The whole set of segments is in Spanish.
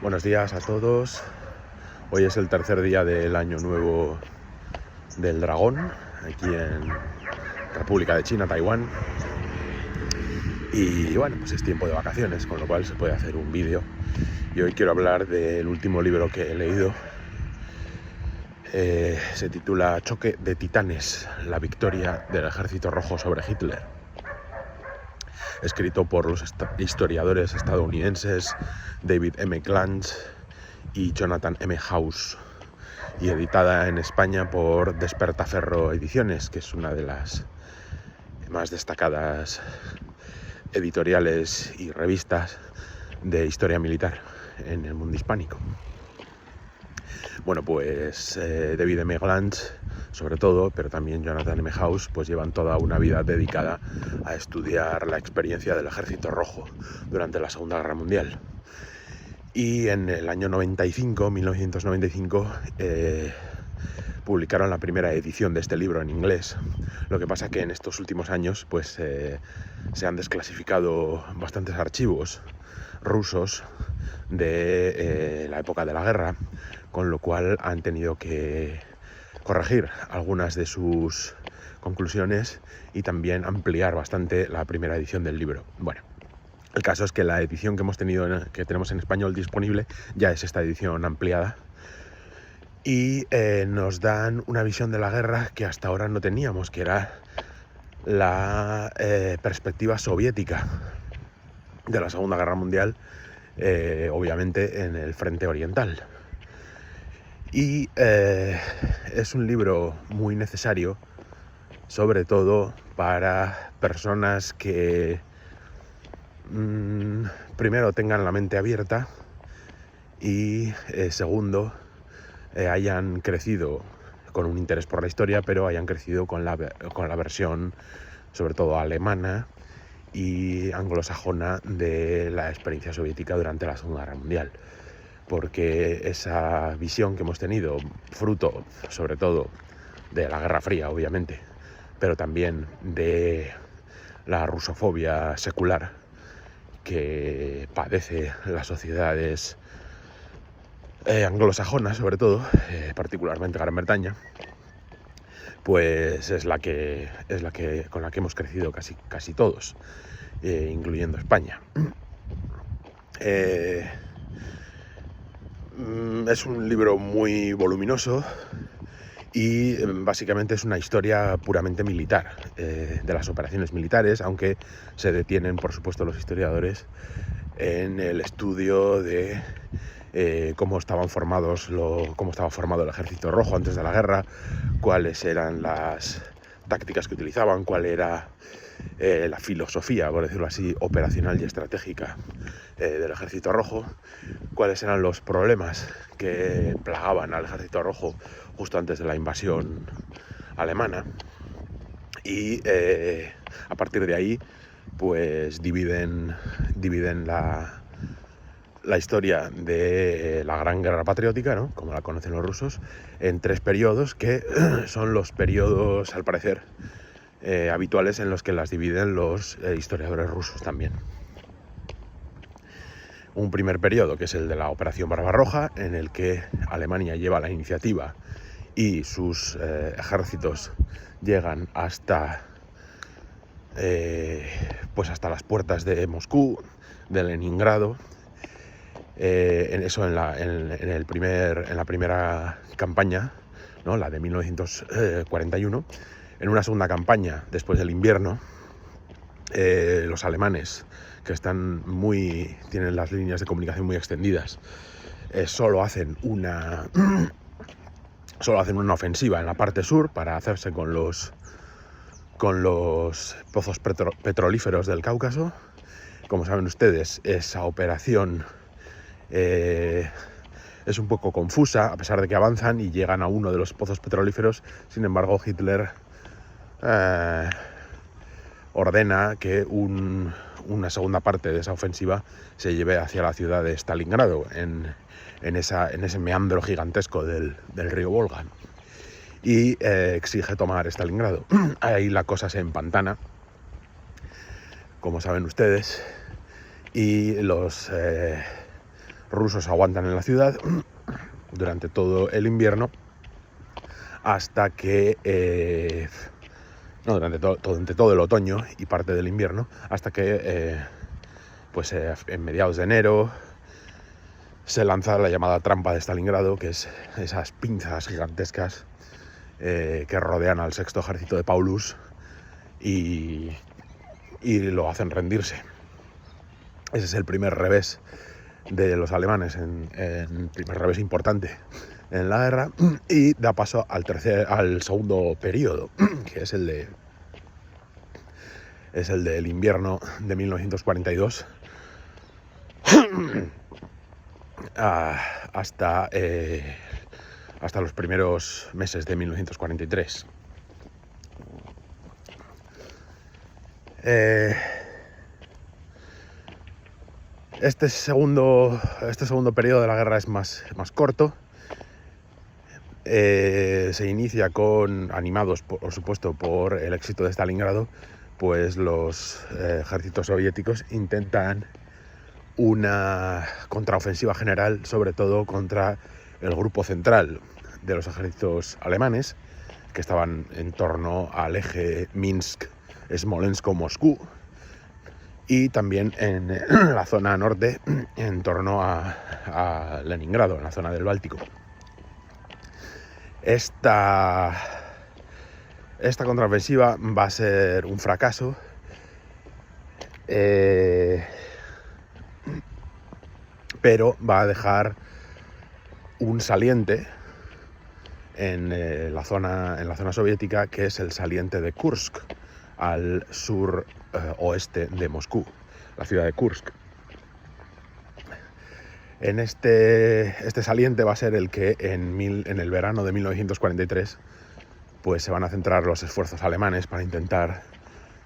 Buenos días a todos. Hoy es el tercer día del año nuevo del dragón, aquí en República de China, Taiwán. Y bueno, pues es tiempo de vacaciones, con lo cual se puede hacer un vídeo. Y hoy quiero hablar del último libro que he leído. Se titula Choque de Titanes, la victoria del Ejército Rojo sobre Hitler. Escrito por los historiadores estadounidenses David M. Glantz y Jonathan M. House, y editada en España por Despertaferro Ediciones, que es una de las más destacadas editoriales y revistas de historia militar en el mundo hispánico. Bueno, pues David M. Glantz, sobre todo, pero también Jonathan M. House, pues llevan toda una vida dedicada a estudiar la experiencia del Ejército Rojo durante la Segunda Guerra Mundial. Y en el año 1995, publicaron la primera edición de este libro en inglés. Lo que pasa que en estos últimos años pues se han desclasificado bastantes archivos rusos de la época de la guerra, con lo cual han tenido que corregir algunas de sus conclusiones y también ampliar bastante la primera edición del libro. Bueno, el caso es que la edición que tenemos en español disponible ya es esta edición ampliada y nos dan una visión de la guerra que hasta ahora no teníamos, que era la perspectiva soviética de la Segunda Guerra Mundial, obviamente en el frente oriental. Y es un libro muy necesario, sobre todo para personas que primero tengan la mente abierta y segundo hayan crecido con un interés por la historia, pero hayan crecido con la versión sobre todo alemana y anglosajona de la experiencia soviética durante la Segunda Guerra Mundial, porque esa visión que hemos tenido, fruto sobre todo de la Guerra Fría, obviamente, pero también de la rusofobia secular que padece las sociedades anglosajonas, sobre todo, particularmente Gran Bretaña, pues es la que con la que hemos crecido casi todos, incluyendo España. Es un libro muy voluminoso y básicamente es una historia puramente militar, de las operaciones militares, aunque se detienen, por supuesto, los historiadores en el estudio de cómo estaba formado el Ejército Rojo antes de la guerra, cuáles eran las tácticas que utilizaban, cuál era la filosofía, por decirlo así, operacional y estratégica del Ejército Rojo, cuáles eran los problemas que plagaban al Ejército Rojo justo antes de la invasión alemana, y a partir de ahí pues dividen la historia de la Gran Guerra Patriótica, ¿no?, como la conocen los rusos, en tres periodos que son los periodos, al parecer, habituales en los que las dividen los historiadores rusos también. Un primer periodo, que es el de la Operación Barbarroja, en el que Alemania lleva la iniciativa y sus ejércitos llegan hasta las puertas de Moscú, de Leningrado. En la primera campaña, ¿no?, la de 1941. En una segunda campaña, después del invierno, los alemanes, que tienen las líneas de comunicación muy extendidas, solo hacen una ofensiva en la parte sur para hacerse con los pozos petrolíferos del Cáucaso. Como saben ustedes, esa operación es un poco confusa, a pesar de que avanzan y llegan a uno de los pozos petrolíferos. Sin embargo, Hitler ordena que una segunda parte de esa ofensiva se lleve hacia la ciudad de Stalingrado, en ese meandro gigantesco del río Volga, y exige tomar Stalingrado. Ahí la cosa se empantana, como saben ustedes, y los rusos aguantan en la ciudad durante todo el invierno hasta que... durante todo el otoño y parte del invierno, hasta que en mediados de enero se lanza la llamada trampa de Stalingrado, que es esas pinzas gigantescas que rodean al sexto ejército de Paulus y lo hacen rendirse. Ese es el primer revés de los alemanes, en primer revés importante en la guerra, y da paso al segundo periodo, que es el del invierno de 1942 hasta los primeros meses de 1943. Este segundo periodo de la guerra es más corto. Se inicia animados, por supuesto, por el éxito de Stalingrado, pues los ejércitos soviéticos intentan una contraofensiva general, sobre todo contra el grupo central de los ejércitos alemanes, que estaban en torno al eje Minsk, Smolensk-Moscú, y también en la zona norte, en torno a Leningrado, en la zona del Báltico. Esta contraofensiva va a ser un fracaso, pero va a dejar un saliente en la zona soviética, que es el saliente de Kursk, al sur oeste de Moscú, la ciudad de Kursk. En este saliente va a ser el que en el verano de 1943 pues se van a centrar los esfuerzos alemanes para intentar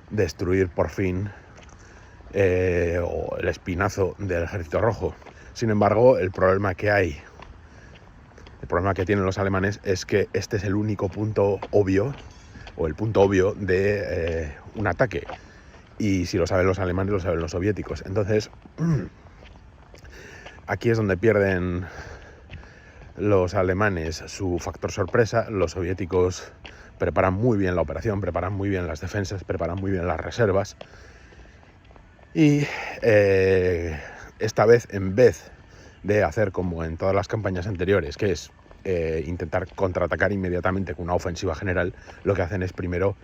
destruir por fin el espinazo del Ejército Rojo. Sin embargo, el problema que tienen los alemanes es que este es el único punto obvio, o el punto obvio de un ataque. Y si lo saben los alemanes, lo saben los soviéticos. Entonces, aquí es donde pierden los alemanes su factor sorpresa. Los soviéticos preparan muy bien la operación, preparan muy bien las defensas, preparan muy bien las reservas. Y esta vez, en vez de hacer como en todas las campañas anteriores, que es intentar contraatacar inmediatamente con una ofensiva general, lo que hacen es primero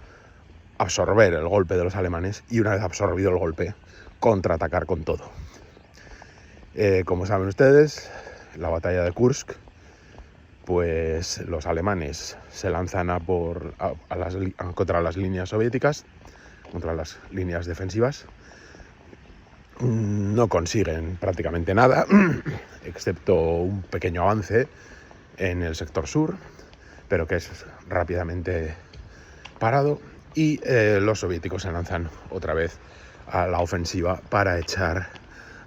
absorber el golpe de los alemanes y, una vez absorbido el golpe, contraatacar con todo. Como saben ustedes, la batalla de Kursk, pues los alemanes se lanzan contra las líneas soviéticas, contra las líneas defensivas. No consiguen prácticamente nada, excepto un pequeño avance en el sector sur, pero que es rápidamente parado, y los soviéticos se lanzan otra vez a la ofensiva para echar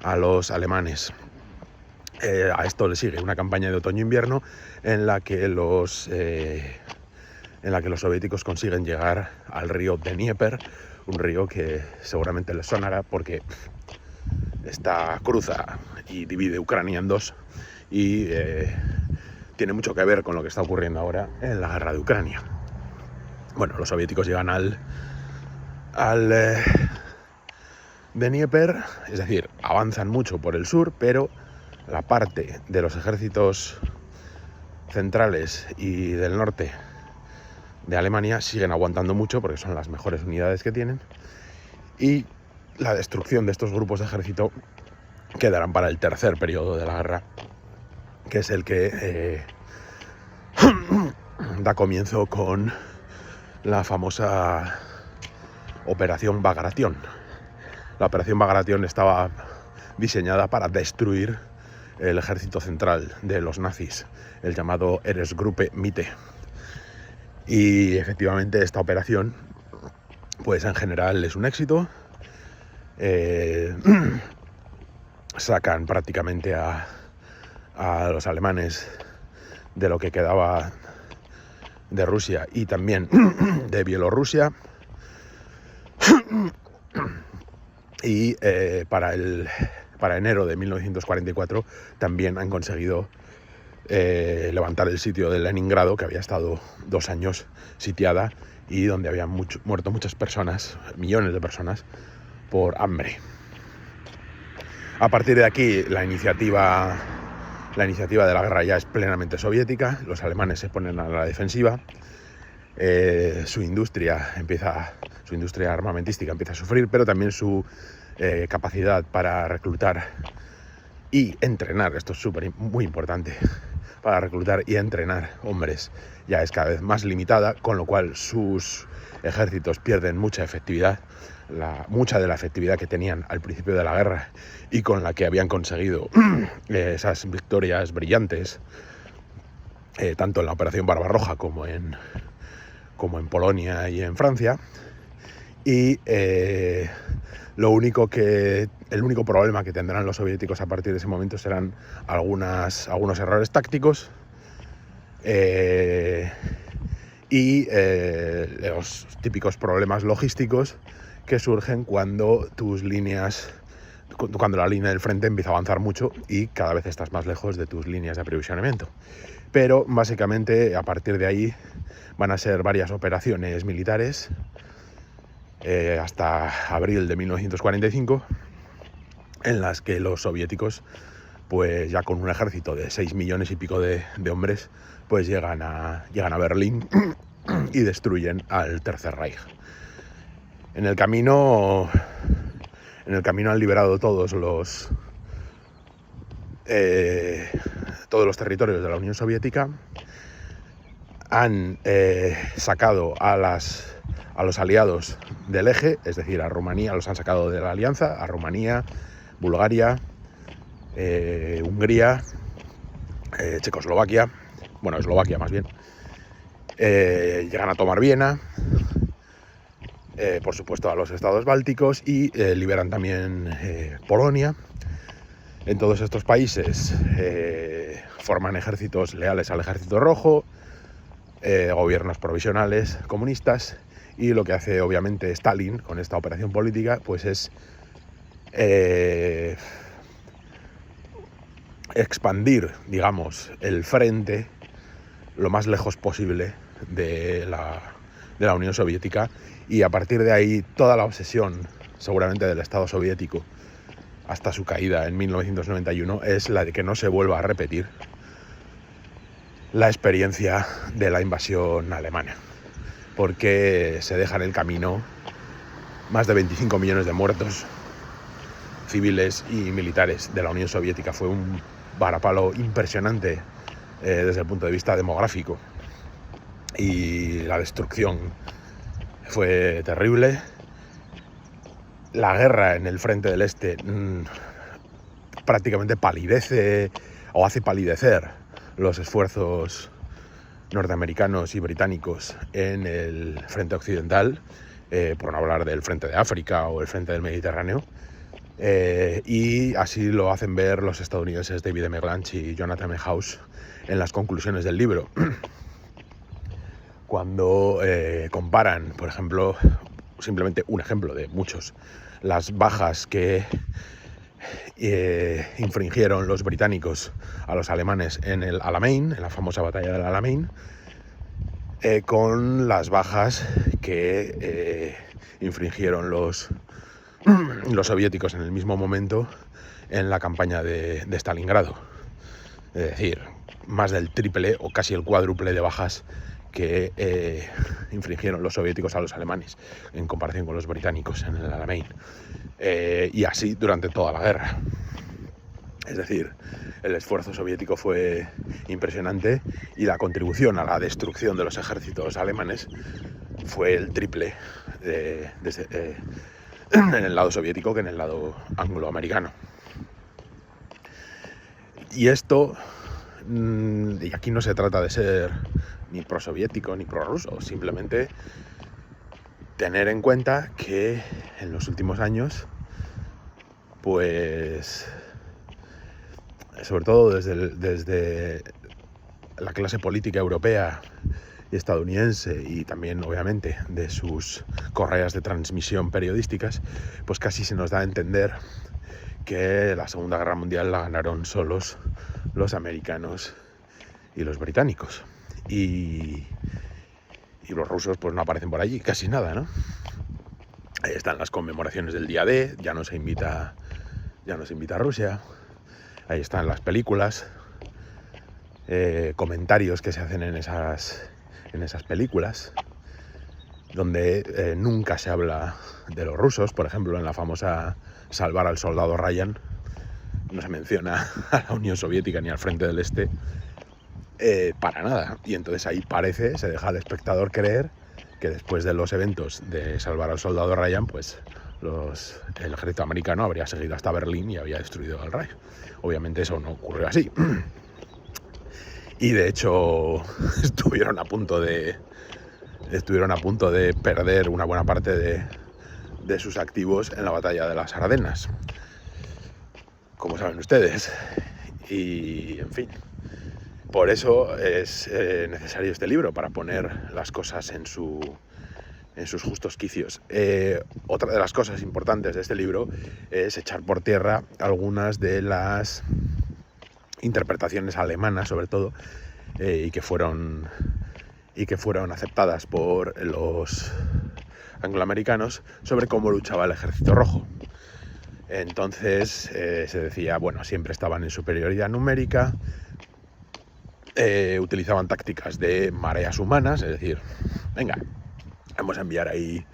a los alemanes. A esto le sigue una campaña de otoño-invierno en la que los soviéticos consiguen llegar al río Dnieper, un río que seguramente les sonará porque cruza y divide Ucrania en dos, y tiene mucho que ver con lo que está ocurriendo ahora en la guerra de Ucrania. Bueno, los soviéticos llegan al Dnieper, es decir, avanzan mucho por el sur, pero la parte de los ejércitos centrales y del norte de Alemania siguen aguantando mucho porque son las mejores unidades que tienen, y la destrucción de estos grupos de ejército quedarán para el tercer periodo de la guerra, que es el que da comienzo con la famosa Operación Bagration. La Operación Bagration estaba diseñada para destruir el ejército central de los nazis, el llamado Heeresgruppe Mitte. Y efectivamente esta operación, pues en general es un éxito. Sacan prácticamente a los alemanes de lo que quedaba de Rusia y también de Bielorrusia. Y para el para enero de 1944 también han conseguido levantar el sitio de Leningrado, que había estado 2 años sitiada y donde habían muerto muchas personas, millones de personas, por hambre. A partir de aquí la iniciativa de la guerra ya es plenamente soviética, los alemanes se ponen a la defensiva, su industria armamentística empieza a sufrir, pero también su capacidad para reclutar y entrenar, esto es muy importante, para reclutar y entrenar hombres ya es cada vez más limitada, con lo cual sus ejércitos pierden mucha efectividad, mucha de la efectividad que tenían al principio de la guerra y con la que habían conseguido esas victorias brillantes, tanto en la Operación Barbarroja como en Polonia y en Francia. Y el único problema que tendrán los soviéticos a partir de ese momento serán algunos errores tácticos y los típicos problemas logísticos que surgen cuando la línea del frente empieza a avanzar mucho y cada vez estás más lejos de tus líneas de aprovisionamiento. Pero básicamente a partir de ahí van a ser varias operaciones militares hasta abril de 1945, en las que los soviéticos, pues ya con un ejército de 6 millones y pico de hombres, pues llegan a Berlín y destruyen al Tercer Reich. En el camino han liberado todos los territorios de la Unión Soviética, han sacado a los aliados del eje, es decir, a Rumanía, los han sacado de la alianza, a Rumanía, Bulgaria, Hungría, Checoslovaquia, Eslovaquia más bien, llegan a tomar Viena, por supuesto a los estados bálticos y liberan también Polonia. En todos estos países forman ejércitos leales al Ejército Rojo, gobiernos provisionales comunistas, y lo que hace obviamente Stalin con esta operación política pues es expandir, digamos, el frente lo más lejos posible de la Unión Soviética, y a partir de ahí toda la obsesión seguramente del Estado soviético hasta su caída en 1991 es la de que no se vuelva a repetir la experiencia de la invasión alemana, porque se deja en el camino más de 25 millones de muertos civiles y militares de la Unión Soviética. Fue un varapalo impresionante desde el punto de vista demográfico, y la destrucción fue terrible. La guerra en el frente del este prácticamente palidece o hace palidecer los esfuerzos norteamericanos y británicos en el frente occidental, por no hablar del frente de África o el frente del Mediterráneo, y así lo hacen ver los estadounidenses David M. Glanch y Jonathan M. House en las conclusiones del libro, cuando comparan, por ejemplo, simplemente un ejemplo de muchos, las bajas que infringieron los británicos a los alemanes en el Alamein, en la famosa batalla del Alamein, con las bajas que infringieron los soviéticos en el mismo momento en la campaña de Stalingrado. Es decir, más del triple o casi el cuádruple de bajas que infringieron los soviéticos a los alemanes en comparación con los británicos en el Alamein, y así durante toda la guerra. Es decir, el esfuerzo soviético fue impresionante y la contribución a la destrucción de los ejércitos alemanes fue el triple en el lado soviético que en el lado angloamericano. Y esto, y aquí no se trata de ser ni prosoviético ni prorruso, simplemente tener en cuenta que en los últimos años, pues sobre todo desde la clase política europea y estadounidense, y también obviamente de sus correas de transmisión periodísticas, pues casi se nos da a entender que la Segunda Guerra Mundial la ganaron solos los americanos y los británicos. Y los rusos pues no aparecen por allí, casi nada, ¿no? Ahí están las conmemoraciones del día D, ya no se invita a Rusia. Ahí están las películas, comentarios que se hacen en esas películas, donde nunca se habla de los rusos. Por ejemplo, en la famosa Salvar al soldado Ryan no se menciona a la Unión Soviética ni al Frente del Este para nada. Y entonces ahí se deja al espectador creer que después de los eventos de Salvar al soldado Ryan, pues el ejército americano habría seguido hasta Berlín y había destruido al Reich. Obviamente eso no ocurrió así. Y de hecho estuvieron a punto de perder una buena parte de sus activos en la batalla de las Ardenas, como saben ustedes. Y en fin, por eso es necesario este libro, para poner las cosas en sus justos quicios. Otra de las cosas importantes de este libro es echar por tierra algunas de las interpretaciones alemanas, sobre todo, y que fueron aceptadas por los angloamericanos, sobre cómo luchaba el Ejército Rojo. Entonces se decía, bueno, siempre estaban en superioridad numérica, utilizaban tácticas de mareas humanas, es decir, venga, vamos a enviar ahí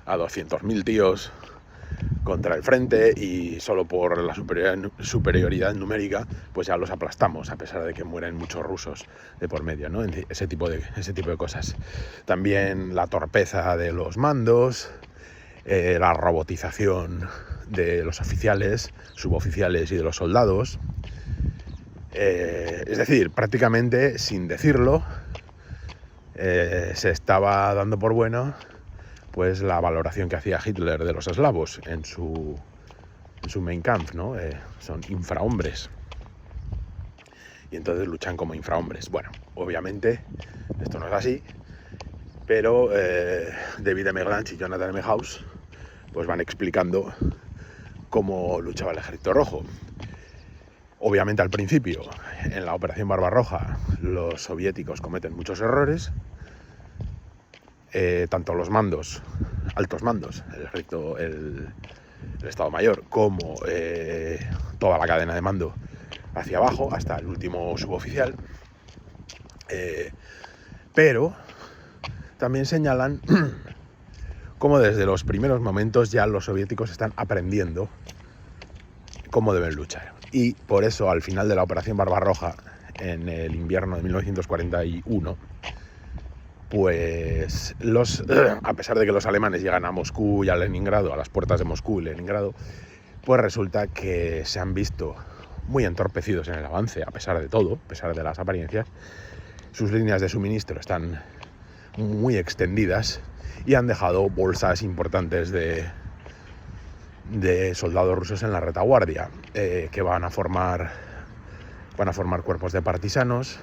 a 200.000 tíos contra el frente y solo por la superioridad numérica pues ya los aplastamos, a pesar de que mueren muchos rusos de por medio, ¿no? Ese tipo de cosas. También la torpeza de los mandos, la robotización de los oficiales, suboficiales y de los soldados. Es decir, prácticamente sin decirlo, se estaba dando por bueno pues la valoración que hacía Hitler de los eslavos en su Mein Kampf, ¿no? Son infrahombres. Y entonces luchan como infrahombres. Bueno, obviamente esto no es así, pero David M. Glanch y Jonathan M. House pues van explicando cómo luchaba el Ejército Rojo. Obviamente al principio, en la Operación Barbarroja, los soviéticos cometen muchos errores. Tanto los altos mandos, el Estado Mayor, como toda la cadena de mando hacia abajo, hasta el último suboficial. Pero también señalan cómo desde los primeros momentos ya los soviéticos están aprendiendo cómo deben luchar. Y por eso, al final de la Operación Barbarroja, en el invierno de 1941, pues a pesar de que los alemanes llegan a Moscú y a Leningrado, a las puertas de Moscú y Leningrado, pues resulta que se han visto muy entorpecidos en el avance, a pesar de todo, a pesar de las apariencias. Sus líneas de suministro están muy extendidas y han dejado bolsas importantes de soldados rusos en la retaguardia, que van a formar cuerpos de partisanos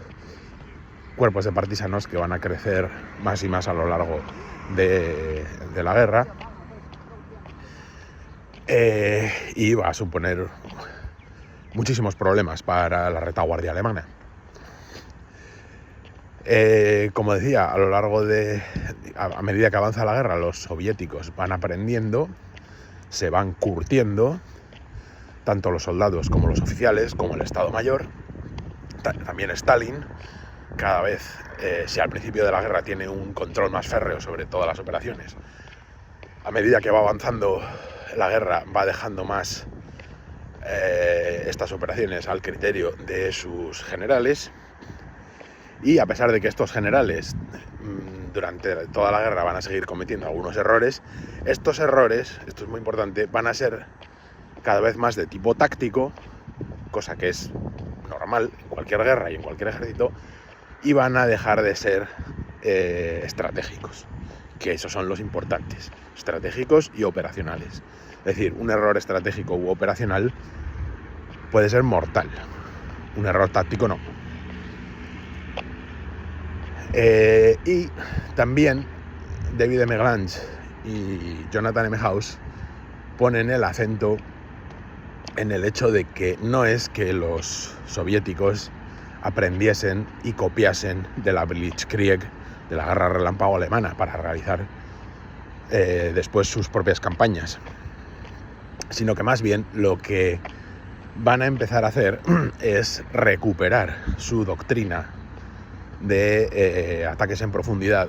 que van a crecer más y más a lo largo de la guerra, y va a suponer muchísimos problemas para la retaguardia alemana. Como decía, a medida que avanza la guerra, los soviéticos van aprendiendo, se van curtiendo, tanto los soldados como los oficiales, como el Estado Mayor. También Stalin, cada vez, si al principio de la guerra tiene un control más férreo sobre todas las operaciones, a medida que va avanzando la guerra va dejando más estas operaciones al criterio de sus generales. Y a pesar de que estos generales durante toda la guerra van a seguir cometiendo algunos errores, estos errores, esto es muy importante, van a ser cada vez más de tipo táctico, cosa que es normal en cualquier guerra y en cualquier ejército, y van a dejar de ser estratégicos, que esos son los importantes, estratégicos y operacionales. Es decir, un error estratégico u operacional puede ser mortal, un error táctico no. Y también David M. Glanch y Jonathan M. House ponen el acento en el hecho de que no es que los soviéticos aprendiesen y copiasen de la Blitzkrieg, de la guerra relámpago alemana, para realizar después sus propias campañas, sino que más bien lo que van a empezar a hacer es recuperar su doctrina de ataques en profundidad,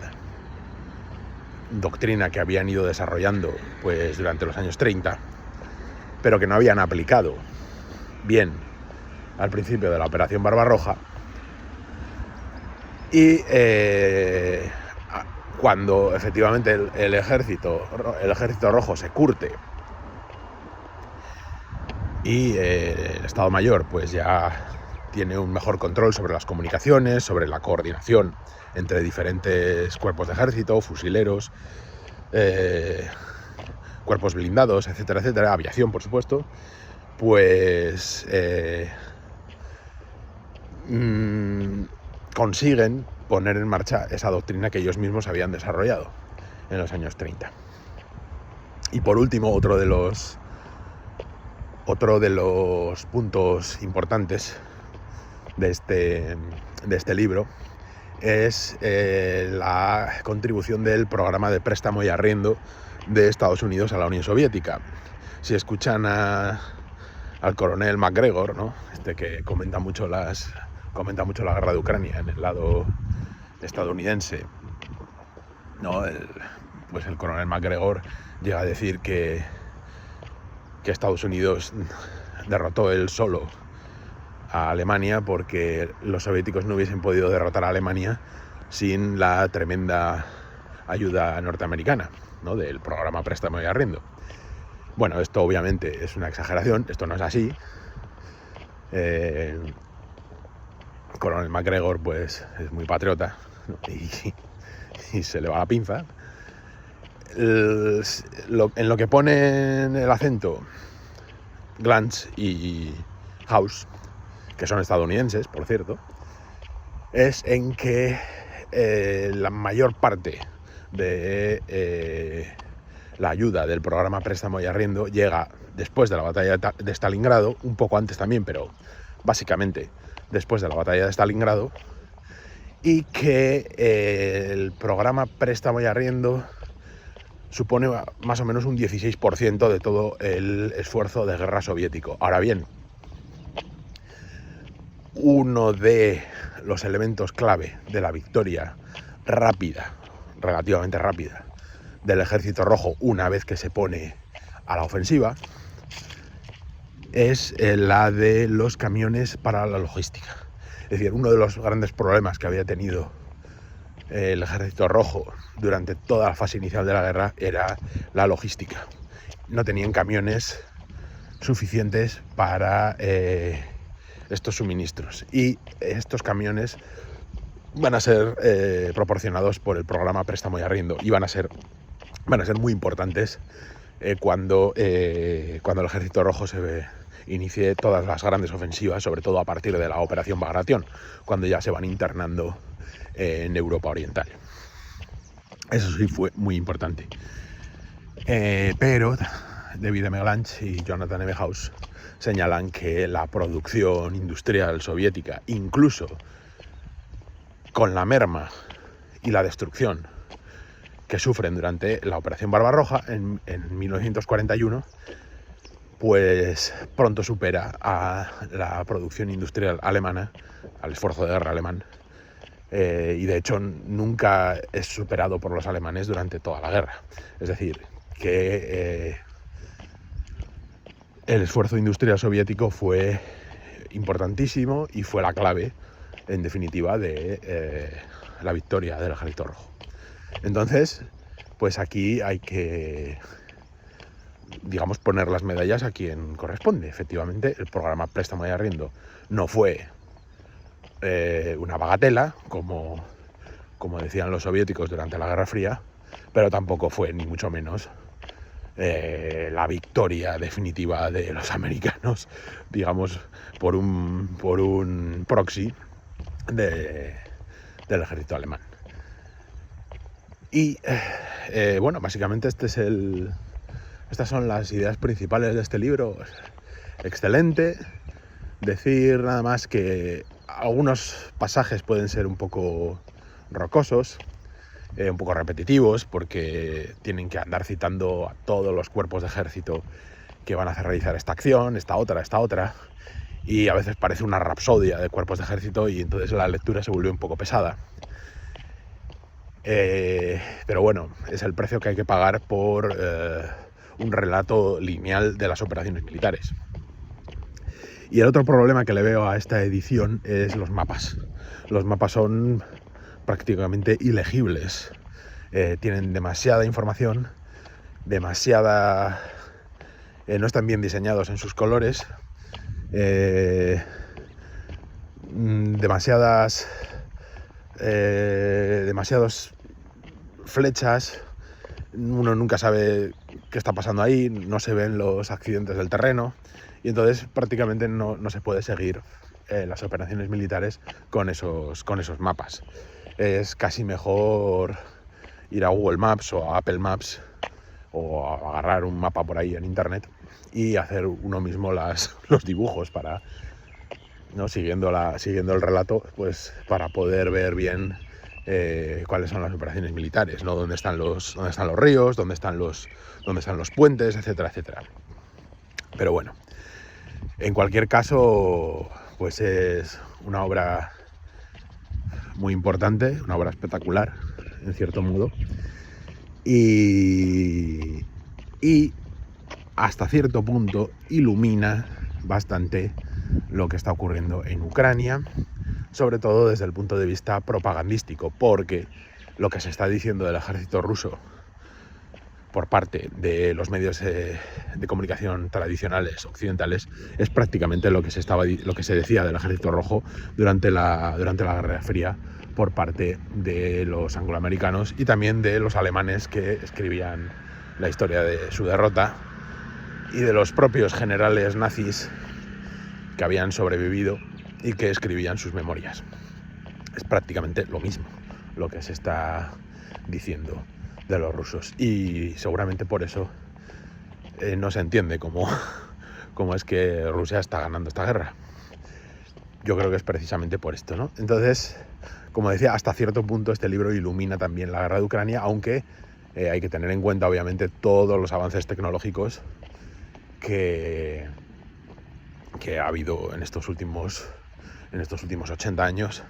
doctrina que habían ido desarrollando pues durante los años 30, pero que no habían aplicado bien al principio de la Operación Barbarroja, y cuando efectivamente el ejército rojo se curte y el Estado Mayor pues ya tiene un mejor control sobre las comunicaciones, sobre la coordinación entre diferentes cuerpos de ejército, fusileros, cuerpos blindados, etcétera, etcétera, aviación, por supuesto, pues consiguen poner en marcha esa doctrina que ellos mismos habían desarrollado en los años 30. Y por último, otro de los puntos importantes de este libro es la contribución del programa de préstamo y arriendo de Estados Unidos a la Unión Soviética. Si escuchan al coronel MacGregor, ¿no? Que comenta mucho la guerra de Ucrania en el lado estadounidense, ¿no? Pues el coronel MacGregor llega a decir que Estados Unidos derrotó él solo a Alemania porque los soviéticos no hubiesen podido derrotar a Alemania sin la tremenda ayuda norteamericana, ¿no? Del programa préstamo y arriendo. Bueno, esto obviamente es una exageración, esto no es así. El coronel MacGregor pues es muy patriota, ¿no? y se le va la pinza. En lo que ponen el acento Glantz y House, que son estadounidenses, por cierto, es en que la mayor parte de la ayuda del programa préstamo y arriendo llega después de la batalla de Stalingrado, un poco antes también, pero básicamente después de la batalla de Stalingrado, y que el programa préstamo y arriendo supone más o menos un 16% de todo el esfuerzo de guerra soviético. Ahora bien, uno de los elementos clave de la victoria rápida, relativamente rápida, del Ejército Rojo una vez que se pone a la ofensiva es la de los camiones para la logística. Es decir, uno de los grandes problemas que había tenido el Ejército Rojo durante toda la fase inicial de la guerra era la logística. No tenían camiones suficientes para estos suministros, y estos camiones van a ser proporcionados por el programa préstamo y arriendo, y van a ser muy importantes cuando el Ejército Rojo inicie todas las grandes ofensivas, sobre todo a partir de la Operación Bagration, cuando ya se van internando en Europa Oriental. Eso sí fue muy importante. Pero David M. Glantz y Jonathan M. House señalan que la producción industrial soviética, incluso con la merma y la destrucción que sufren durante la Operación Barbarroja en 1941, pues pronto supera a la producción industrial alemana, al esfuerzo de guerra alemán, y de hecho nunca es superado por los alemanes durante toda la guerra. Es decir, que el esfuerzo industrial soviético fue importantísimo y fue la clave, en definitiva, de la victoria del Ejército Rojo. Entonces, pues aquí hay que, digamos, poner las medallas a quien corresponde. Efectivamente, el programa préstamo y arriendo no fue una bagatela, como decían los soviéticos durante la Guerra Fría, pero tampoco fue, ni mucho menos, la victoria definitiva de los americanos, digamos, por un proxy del ejército alemán. Y bueno, básicamente estas son las ideas principales de este libro. excelente. Decir nada más que algunos pasajes pueden ser un poco rocosos, un poco repetitivos, porque tienen que andar citando a todos los cuerpos de ejército que van a hacer realizar esta acción, esta otra, y a veces parece una rapsodia de cuerpos de ejército y entonces la lectura se vuelve un poco pesada. Pero bueno, es el precio que hay que pagar por un relato lineal de las operaciones militares. Y el otro problema que le veo a esta edición es los mapas. Los mapas son prácticamente ilegibles. Tienen demasiada información, no están bien diseñados en sus colores, demasiadas flechas, uno nunca sabe qué está pasando ahí, no se ven los accidentes del terreno y entonces prácticamente no se puede seguir las operaciones militares con esos mapas. Es casi mejor ir a Google Maps o a Apple Maps o a agarrar un mapa por ahí en internet y hacer uno mismo los dibujos para, ¿no? siguiendo el relato, pues para poder ver bien cuáles son las operaciones militares, ¿no? Dónde están los ríos, dónde están los puentes, etcétera, etcétera. Pero bueno, en cualquier caso, pues es una obra muy importante, una obra espectacular, en cierto modo, y hasta cierto punto ilumina bastante lo que está ocurriendo en Ucrania, sobre todo desde el punto de vista propagandístico, porque lo que se está diciendo del ejército ruso por parte de los medios de comunicación tradicionales occidentales es prácticamente lo que se decía del ejército rojo durante la Guerra Fría por parte de los angloamericanos y también de los alemanes que escribían la historia de su derrota y de los propios generales nazis que habían sobrevivido y que escribían sus memorias. Es prácticamente lo mismo lo que se está diciendo de los rusos y seguramente por eso no se entiende cómo es que Rusia está ganando esta guerra. Yo creo que es precisamente por esto, ¿no? Entonces, como decía, hasta cierto punto este libro ilumina también la guerra de Ucrania, aunque hay que tener en cuenta obviamente todos los avances tecnológicos que ha habido en estos últimos 80 años,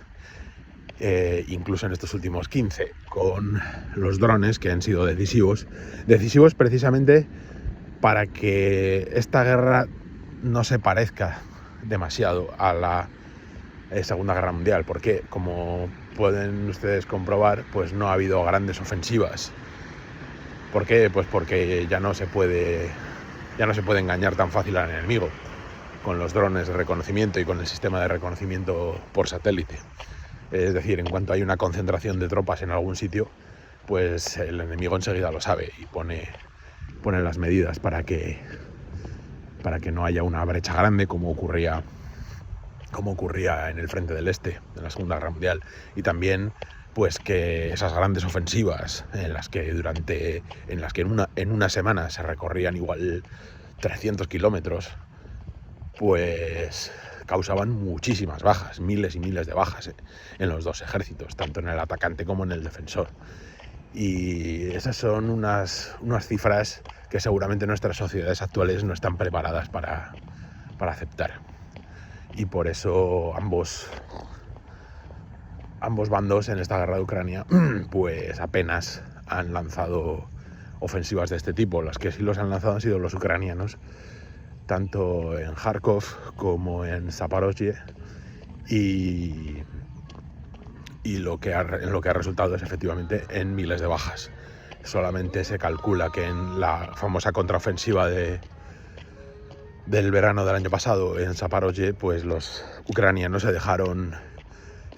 incluso en estos últimos 15, con los drones que han sido decisivos precisamente para que esta guerra no se parezca demasiado a la Segunda Guerra Mundial, porque como pueden ustedes comprobar, pues no ha habido grandes ofensivas. ¿Por qué? Pues porque ya no se puede engañar tan fácil al enemigo con los drones de reconocimiento y con el sistema de reconocimiento por satélite. Es decir, en cuanto hay una concentración de tropas en algún sitio, pues el enemigo enseguida lo sabe y pone las medidas para que no haya una brecha grande como ocurría en el frente del este en la Segunda Guerra Mundial, y también pues que esas grandes ofensivas en las que en una semana se recorrían igual 300 kilómetros, pues causaban muchísimas bajas, miles y miles de bajas en los dos ejércitos, tanto en el atacante como en el defensor. Y esas son unas cifras que seguramente nuestras sociedades actuales no están preparadas para aceptar. Y por eso ambos bandos en esta guerra de Ucrania pues apenas han lanzado ofensivas de este tipo. Las que sí los han lanzado han sido los ucranianos, tanto en Kharkov como en Zaporozhye, y lo que ha resultado es efectivamente en miles de bajas. Solamente se calcula que en la famosa contraofensiva del verano del año pasado en Zaporozhye, pues los ucranianos se dejaron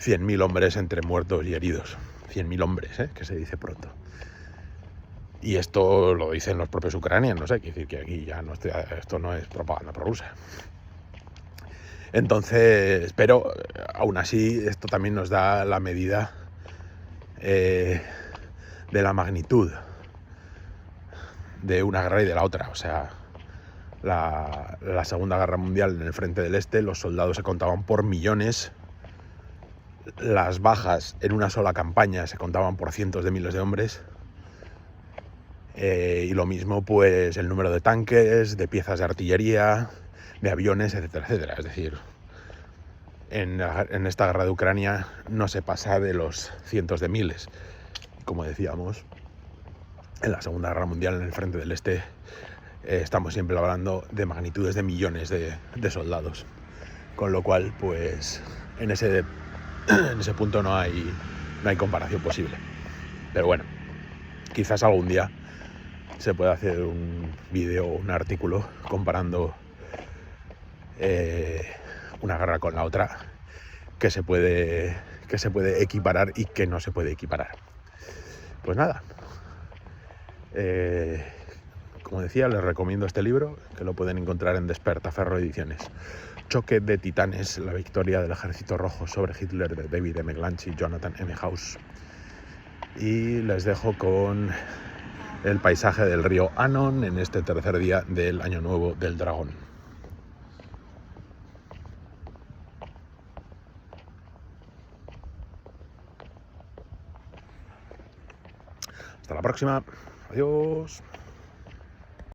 100.000 hombres entre muertos y heridos. 100.000 hombres, que se dice pronto. Y esto lo dicen los propios ucranianos, quiere decir que aquí ya esto no es propaganda prorrusa. Entonces, pero aún así esto también nos da la medida de la magnitud de una guerra y de la otra. O sea, la Segunda Guerra Mundial en el frente del Este, los soldados se contaban por millones, las bajas en una sola campaña se contaban por cientos de miles de hombres, y lo mismo pues el número de tanques, de piezas de artillería, de aviones, etcétera, etcétera. Es decir, en esta guerra de Ucrania no se pasa de los cientos de miles. Como decíamos, en la Segunda Guerra Mundial en el frente del Este estamos siempre hablando de magnitudes de millones de soldados, con lo cual pues en ese punto no hay comparación posible. Pero bueno, quizás algún día se pueda hacer un vídeo o un artículo comparando una guerra con la otra, que se puede equiparar y que no se puede equiparar. Pues nada, como decía, les recomiendo este libro, que lo pueden encontrar en Despertaferro Ediciones. Choque de Titanes, la victoria del Ejército Rojo sobre Hitler, de David M. Glanch y Jonathan M. House. Y les dejo con el paisaje del río Anon en este tercer día del Año Nuevo del Dragón. Hasta la próxima. Adiós.